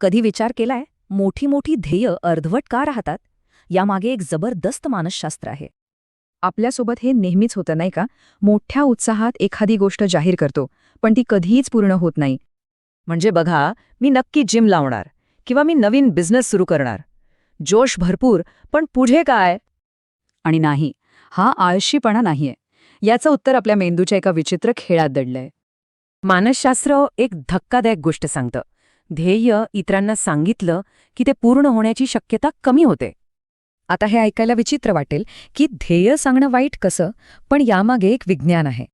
कधी विचार केलाय मोठी मोठी ध्येय अर्धवट का राहतात? यामागे एक जबरदस्त मानसशास्त्र आहे. आपल्यासोबत हे नेहमीच होतं नाही का? मोठ्या उत्साहात एखादी गोष्ट जाहीर करतो, पण ती कधीच पूर्ण होत नाही. म्हणजे बघा, मी नक्की जिम लावणार किंवा मी नवीन बिझनेस सुरू करणार. जोश भरपूर, पण पुढे काय? आणि नाही, हा आळशीपणा नाहीये. याचं उत्तर आपल्या मेंदूच्या एका विचित्र खेळात दडलंय. मानसशास्त्र एक धक्कादायक गोष्ट सांगतं. ध्येय इतरांना सांगितलं की ते पूर्ण होण्याची शक्यता कमी होते. आता हे ऐकायला विचित्र वाटेल की ध्येय सांगणं वाईट कसं, पण यामागे एक विज्ञान आहे.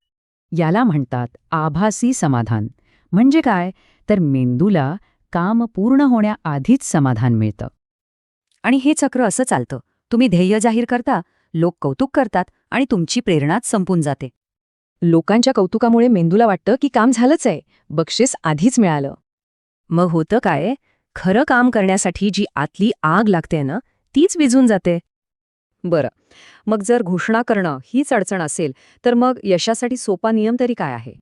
याला म्हणतात आभासी समाधान. म्हणजे काय? तर मेंदूला काम पूर्ण होण्याआधीच समाधान मिळतं. आणि हे चक्र असं चालतं. तुम्ही ध्येय जाहीर करता, लोक कौतुक करतात आणि तुमची प्रेरणाच संपून जाते. लोकांच्या कौतुकामुळे मेंदूला वाटतं की काम झालंच आहे, बक्षीस आधीच मिळालं. मग होतं काय? खरं काम करण्यासाठी जी आतली आग लागते ना, तीच विझून जाते. बरं, मग जर घोषणा करणं हीच अडचण असेल, तर मग यशासाठी सोपा नियम तरी काय आहे?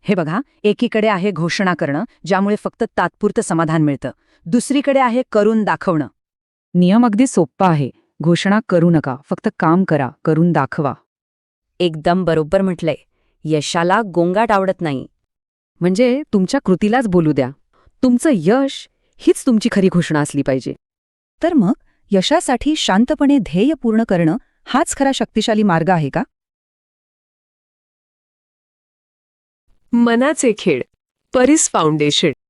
हे बघा, एकीकडे आहे घोषणा करणं, ज्यामुळे फक्त तात्पुरतं समाधान मिळतं. दुसरीकडे आहे करून दाखवणं. नियम अगदी सोप्पा आहे. घोषणा करू नका, फक्त काम करा, करून दाखवा. एकदम बरोबर म्हटलंय. यशाला गोंगाट आवडत नाही. म्हणजे तुमच्या कृतीलाच बोलू द्या. तुमचं यश हीच तुमची खरी घोषणा असली पाहिजे. तर मग यशासाठी शांतपणे ध्येय पूर्ण करणं हाच खरा शक्तिशाली मार्ग आहे का? मनाचे खेळ, परीस फाउंडेशन.